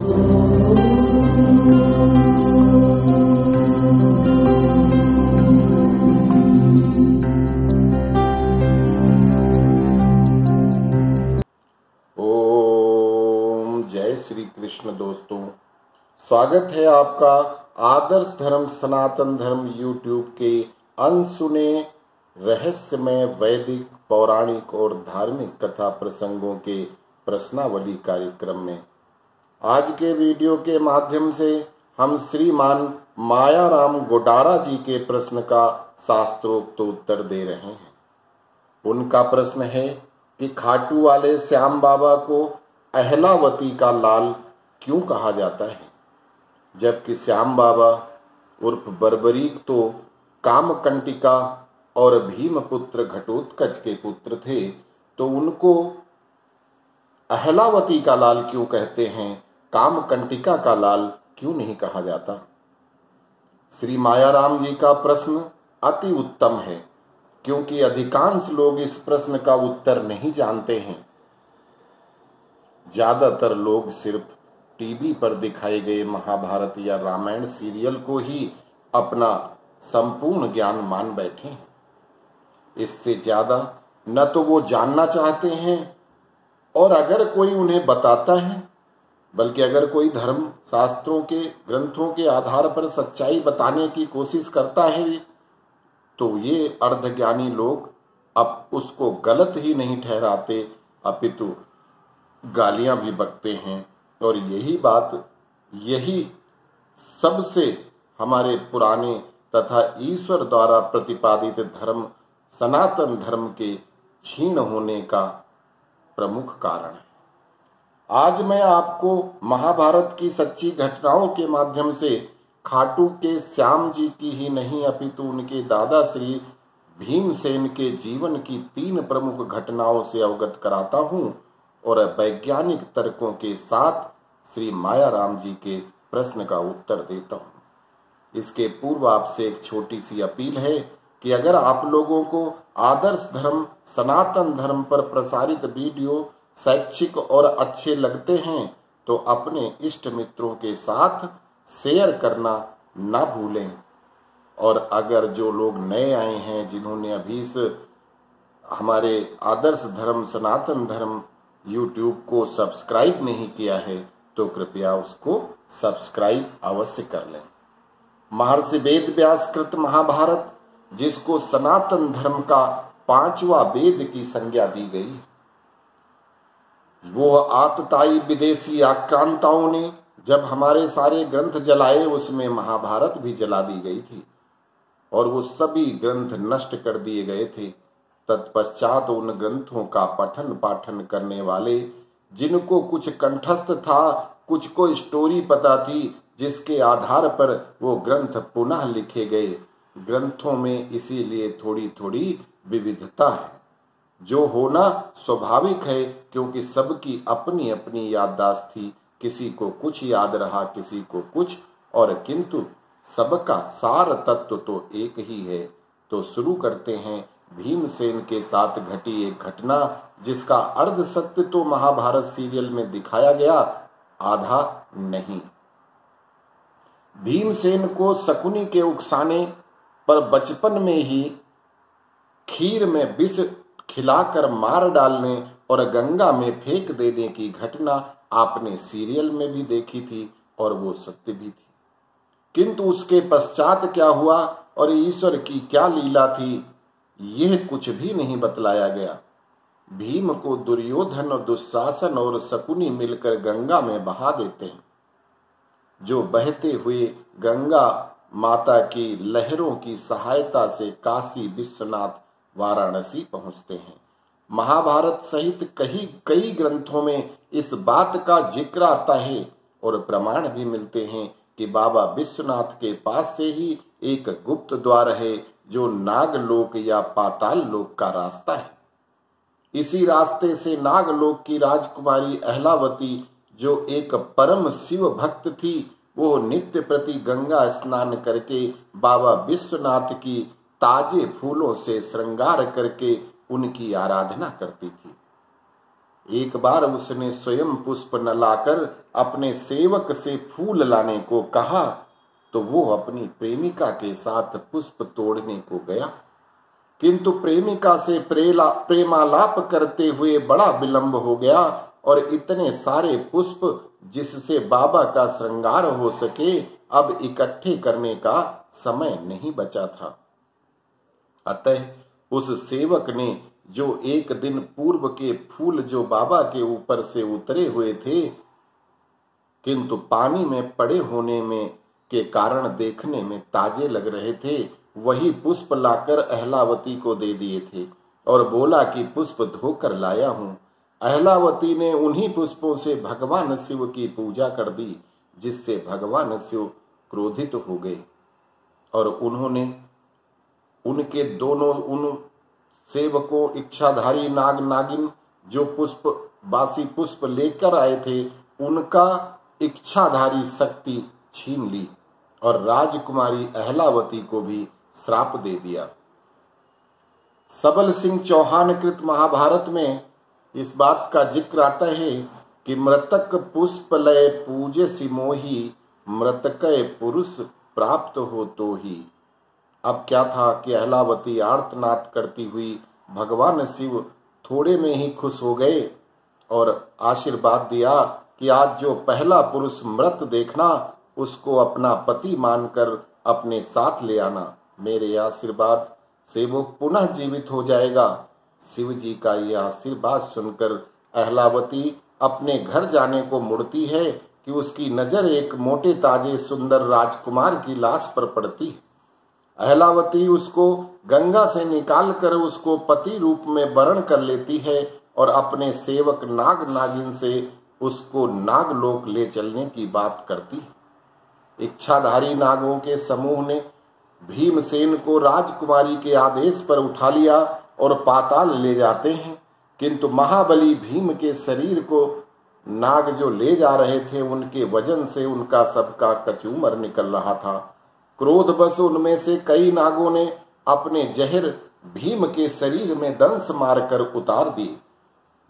जय श्री कृष्ण दोस्तों, स्वागत है आपका आदर्श धर्म सनातन धर्म यूट्यूब के अनसुने रहस्यमय वैदिक पौराणिक और धार्मिक कथा प्रसंगों के प्रश्नावली कार्यक्रम में। आज के वीडियो के माध्यम से हम श्रीमान मायाराम गोडारा जी के प्रश्न का शास्त्रोक्त उत्तर दे रहे हैं। उनका प्रश्न है कि खाटू वाले श्याम बाबा को अहलावती का लाल क्यों कहा जाता है, जबकि श्याम बाबा उर्फ बर्बरीक तो कामकंटिका और भीमपुत्र घटोत्कच के पुत्र थे, तो उनको अहलावती का लाल क्यों कहते हैं, कामकंटिका का लाल क्यों नहीं कहा जाता। श्री मायाराम जी का प्रश्न अति उत्तम है, क्योंकि अधिकांश लोग इस प्रश्न का उत्तर नहीं जानते हैं। ज्यादातर लोग सिर्फ टीवी पर दिखाए गए महाभारत या रामायण सीरियल को ही अपना संपूर्ण ज्ञान मान बैठे हैं। इससे ज्यादा न तो वो जानना चाहते हैं, और अगर कोई उन्हें बताता है, बल्कि अगर कोई धर्म शास्त्रों के ग्रंथों के आधार पर सच्चाई बताने की कोशिश करता है, तो ये अर्धज्ञानी लोग अब उसको गलत ही नहीं ठहराते, अपितु गालियां भी बकते हैं। और यही सबसे हमारे पुराने तथा ईश्वर द्वारा प्रतिपादित धर्म सनातन धर्म के क्षीण होने का प्रमुख कारण है। आज मैं आपको महाभारत की सच्ची घटनाओं के माध्यम से खाटू के श्याम जी की ही नहीं, अपितु उनके दादा श्री भीमसेन के जीवन की 3 प्रमुख घटनाओं से अवगत कराता हूं, और वैज्ञानिक तर्कों के साथ श्री मायाराम जी के प्रश्न का उत्तर देता हूं। इसके पूर्व आपसे एक छोटी सी अपील है कि अगर आप लोगों को आदर्श धर्म सनातन धर्म पर प्रसारित वीडियो शैक्षिक और अच्छे लगते हैं, तो अपने इष्ट मित्रों के साथ शेयर करना ना भूलें। और अगर जो लोग नए आए हैं, जिन्होंने अभी इस हमारे आदर्श धर्म सनातन धर्म YouTube को सब्सक्राइब नहीं किया है, तो कृपया उसको सब्सक्राइब अवश्य कर लें। महर्षि वेद व्यास कृत महाभारत, जिसको सनातन धर्म का 5वां वेद की संज्ञा दी गई, वो आतताई विदेशी आक्रांताओं ने जब हमारे सारे ग्रंथ जलाए, उसमें महाभारत भी जला दी गई थी, और वो सभी ग्रंथ नष्ट कर दिए गए थे। तत्पश्चात उन ग्रंथों का पठन पाठन करने वाले, जिनको कुछ कंठस्थ था, कुछ को स्टोरी पता थी, जिसके आधार पर वो ग्रंथ पुनः लिखे गए। ग्रंथों में इसीलिए थोड़ी थोड़ी विविधता है, जो होना स्वाभाविक है, क्योंकि सबकी अपनी अपनी याददाश्त थी। किसी को कुछ याद रहा, किसी को कुछ, और किंतु सबका सार तत्व तो एक ही है। तो शुरू करते हैं भीमसेन के साथ घटी एक घटना, जिसका अर्ध सत्य तो महाभारत सीरियल में दिखाया गया, आधा नहीं। भीमसेन को शकुनी के उकसाने पर बचपन में ही खीर में विष खिलाकर मार डालने और गंगा में फेंक देने की घटना आपने सीरियल में भी देखी थी, और वो सत्य भी थी। किंतु उसके पश्चात क्या हुआ और ईश्वर की क्या लीला थी, यह कुछ भी नहीं बतलाया गया। भीम को दुर्योधन और दुशासन और शकुनी मिलकर गंगा में बहा देते हैं, जो बहते हुए गंगा माता की लहरों की सहायता से काशी विश्वनाथ वाराणसी पहुंचते हैं। महाभारत सहित कई ग्रंथों में इस बात का जिक्र आता है, और प्रमाण भी मिलते हैं कि बाबा विश्वनाथ के पास से ही एक गुप्त द्वार है, जो नागलोक या पाताल लोक का रास्ता है। इसी रास्ते से नागलोक की राजकुमारी अहलावती, जो एक परम शिव भक्त थी, वो नित्य प्रति गंगा स्नान करके बाबा विश्वनाथ की ताजे फूलों से श्रृंगार करके उनकी आराधना करती थी। एक बार उसने स्वयं पुष्प न लाकर अपने सेवक से फूल लाने को कहा तो वो अपनी प्रेमिका के साथ पुष्प तोड़ने को गया, किंतु प्रेमिका से प्रेमालाप करते हुए बड़ा विलंब हो गया और इतने सारे पुष्प जिससे बाबा का श्रृंगार हो सके अब इकट्ठे करने का समय नहीं बचा था। अतः उस सेवक ने जो एक दिन पूर्व के फूल जो बाबा के ऊपर से उतरे हुए थे किंतु पानी में पड़े होने में के कारण देखने में ताजे लग रहे थे, वही पुष्प लाकर अहलावती को दे दिए थे और बोला कि पुष्प धोकर लाया हूं। अहलावती ने उन्हीं पुष्पों से भगवान शिव की पूजा कर दी, जिससे भगवान शिव क्रोधित हो गए और उन्होंने उनके दोनों उन सेवकों इच्छाधारी नाग नागिन जो बासी पुष्प लेकर आए थे उनका इच्छाधारी शक्ति छीन ली और राजकुमारी अहलावती को भी श्राप दे दिया। सबल सिंह चौहान कृत महाभारत में इस बात का जिक्र आता है कि मृतक पुष्प लय पूजे सिमोही, मृतकय पुरुष प्राप्त हो तो ही। अब क्या था कि अहलावती आर्तनाद करती हुई भगवान शिव थोड़े में ही खुश हो गए और आशीर्वाद दिया कि आज जो पहला पुरुष मृत देखना उसको अपना पति मानकर अपने साथ ले आना, मेरे आशीर्वाद से वो पुनः जीवित हो जाएगा। शिव जी का यह आशीर्वाद सुनकर अहलावती अपने घर जाने को मुड़ती है कि उसकी नजर एक मोटे ताजे सुंदर राजकुमार की लाश पर पड़ती है। अहलावती उसको गंगा से निकालकर उसको पति रूप में वरण कर लेती है और अपने सेवक नाग नागिन से उसको नागलोक ले चलने की बात करती है। इच्छाधारी नागों के समूह ने भीमसेन को राजकुमारी के आदेश पर उठा लिया और पाताल ले जाते हैं, किंतु महाबली भीम के शरीर को नाग जो ले जा रहे थे उनके वजन से उनका सबका कचूमर निकल रहा था। क्रोधवश उनमें से कई नागों ने अपने जहर भीम के शरीर में दंश मारकर उतार दिए।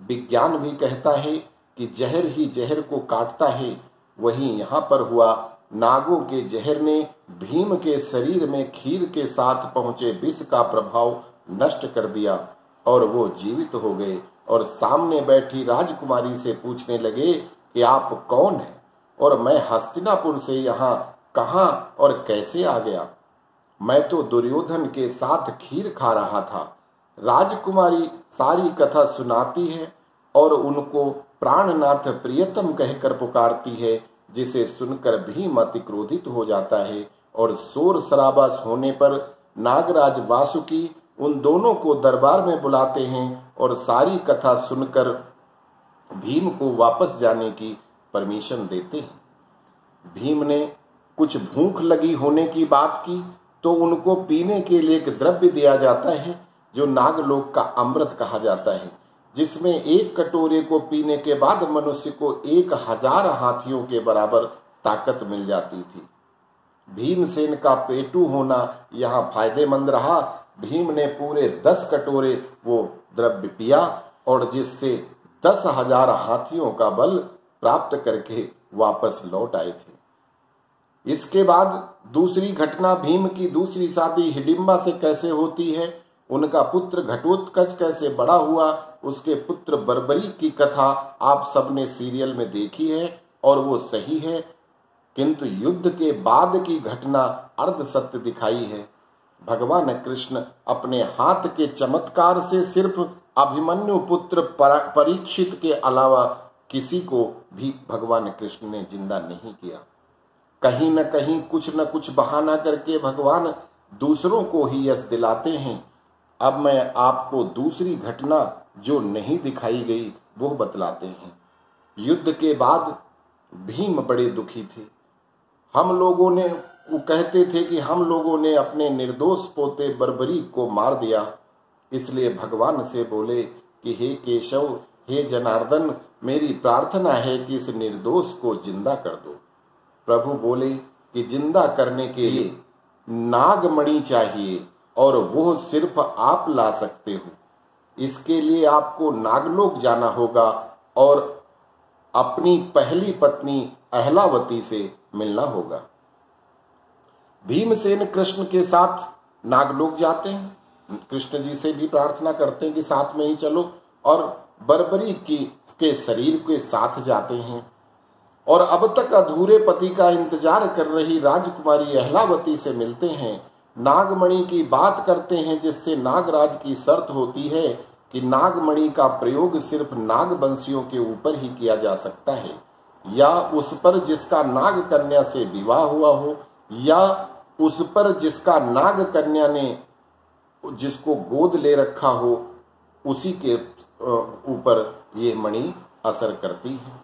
विज्ञान भी कहता है कि जहर ही जहर को काटता है, वहीं यहाँ पर हुआ। नागों के जहर ने भीम के शरीर में खीर के साथ पहुंचे विष का प्रभाव नष्ट कर दिया और वो जीवित हो गए और सामने बैठी राजकुमारी से पूछने लगे कि आप कौन हैं और मैं हस्तिनापुर से यहाँ कहाँ और कैसे आ गया। मैं तो दुर्योधन के साथ खीर खा रहा था। राजकुमारी सारी कथा सुनाती है और उनको प्राणनाथ प्रियतम कहकर पुकारती है, जिसे सुनकर भीम अति क्रोधित हो जाता है और शोर शराबा होने पर नागराज वासुकी उन दोनों को दरबार में बुलाते हैं और सारी कथा सुनकर भीम को वापस जाने की परमिशन देते हैं। भीम ने कुछ भूख लगी होने की बात की तो उनको पीने के लिए एक द्रव्य दिया जाता है जो नागलोक का अमृत कहा जाता है, जिसमें एक कटोरे को पीने के बाद मनुष्य को 1000 हाथियों के बराबर ताकत मिल जाती थी। भीमसेन का पेटू होना यहाँ फायदेमंद रहा। भीम ने पूरे 10 कटोरे वो द्रव्य पिया और जिससे 10,000 हाथियों का बल प्राप्त करके वापस लौट आए थे। इसके बाद दूसरी घटना भीम की दूसरी शादी हिडिंबा से कैसे होती है, उनका पुत्र घटोत्कच कैसे बड़ा हुआ, उसके पुत्र बर्बरी की कथा आप सबने सीरियल में देखी है और वो सही है, किंतु युद्ध के बाद की घटना अर्ध सत्य दिखाई है। भगवान कृष्ण अपने हाथ के चमत्कार से सिर्फ अभिमन्यु पुत्र परीक्षित के अलावा किसी को भी भगवान कृष्ण ने जिंदा नहीं किया। कहीं न कहीं कुछ न कुछ बहाना करके भगवान दूसरों को ही यश दिलाते हैं। अब मैं आपको दूसरी घटना जो नहीं दिखाई गई वो बतलाते हैं। युद्ध के बाद भीम बड़े दुखी थे। हम लोगों ने वो कहते थे कि हम लोगों ने अपने निर्दोष पोते बर्बरी को मार दिया, इसलिए भगवान से बोले कि हे केशव, हे जनार्दन, मेरी प्रार्थना है कि इस निर्दोष को जिंदा कर दो। प्रभु बोले कि जिंदा करने के लिए नागमणि चाहिए और वो सिर्फ आप ला सकते हो। इसके लिए आपको नागलोक जाना होगा और अपनी पहली पत्नी अहलावती से मिलना होगा। भीमसेन कृष्ण के साथ नागलोक जाते हैं, कृष्ण जी से भी प्रार्थना करते हैं कि साथ में ही चलो, और बर्बरी के शरीर के साथ जाते हैं और अब तक अधूरे पति का इंतजार कर रही राजकुमारी अहलावती से मिलते हैं। नागमणि की बात करते हैं, जिससे नागराज की शर्त होती है कि नागमणि का प्रयोग सिर्फ नागवंशियों के ऊपर ही किया जा सकता है, या उस पर जिसका नाग कन्या से विवाह हुआ हो, या उस पर जिसका नाग कन्या ने जिसको गोद ले रखा हो, उसी के ऊपर ये मणि असर करती है।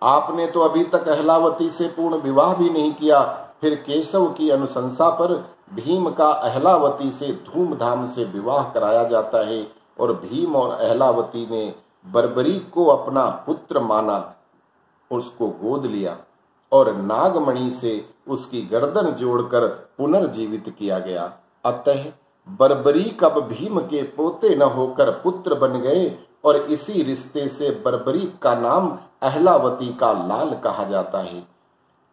आपने तो अभी तक अहलावती से पूर्ण विवाह भी नहीं किया, फिर केशव की अनुशंसा पर भीम का अहलावती से धूमधाम से विवाह कराया जाता है और भीम और अहलावती ने बर्बरीक को अपना पुत्र माना, उसको गोद लिया और नागमणि से उसकी गर्दन जोड़कर पुनर्जीवित किया गया। अतः बर्बरीक अब भीम के पोते न होकर पुत्र बन गए और इसी रिश्ते से बर्बरीक का नाम अहलावती का लाल कहा जाता है।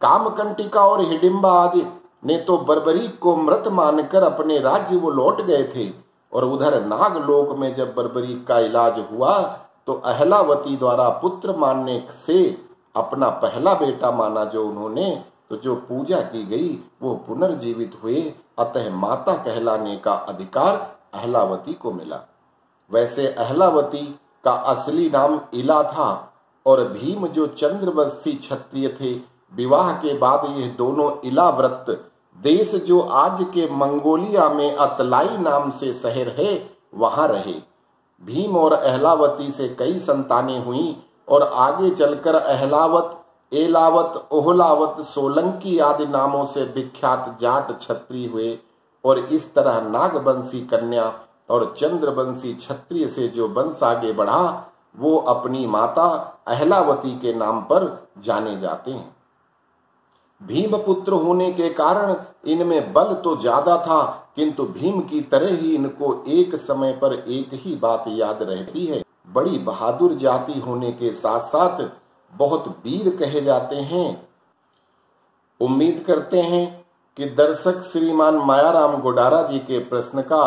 कामकंटिका और हिडिंबा आदि ने तो बर्बरीक को मृत मानकर अपने राज्य वो लौट गए थे, और उधर नागलोक में जब बर्बरीक का इलाज हुआ तो अहलावती द्वारा पुत्र मानने से अपना पहला बेटा माना जो उन्होंने, तो जो पूजा की गई वो पुनर्जीवित हुए, अतः माता कहलाने का अधिकार अहलावती को मिला। वैसे अहलावती का असली नाम इला था और भीम जो चंद्रवंशी क्षत्रिय थे, विवाह के बाद ये दोनों इलाव्रत देश जो आज के मंगोलिया में अतलाई नाम से शहर है वहां रहे। भीम और अहलावती से कई संतानें हुई और आगे चलकर अहलावत, एलावत, ओहलावत, सोलंकी आदि नामों से विख्यात जाट क्षत्रिय हुए और इस तरह नागवंशी कन्या और चंद्रवंशी क्षत्रिय से जो वंश आगे बढ़ा वो अपनी माता अहलावती के नाम पर जाने जाते हैं। भीम पुत्र होने के कारण इनमें बल तो ज्यादा था, किंतु भीम की तरह ही इनको एक समय पर एक ही बात याद रहती है। बड़ी बहादुर जाति होने के साथ साथ बहुत वीर कहे जाते हैं। उम्मीद करते हैं कि दर्शक श्रीमान मायाराम गोडारा जी के प्रश्न का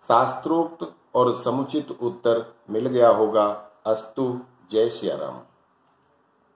शास्त्रोक्त और समुचित उत्तर मिल गया होगा। अस्तु। जय श्री राम।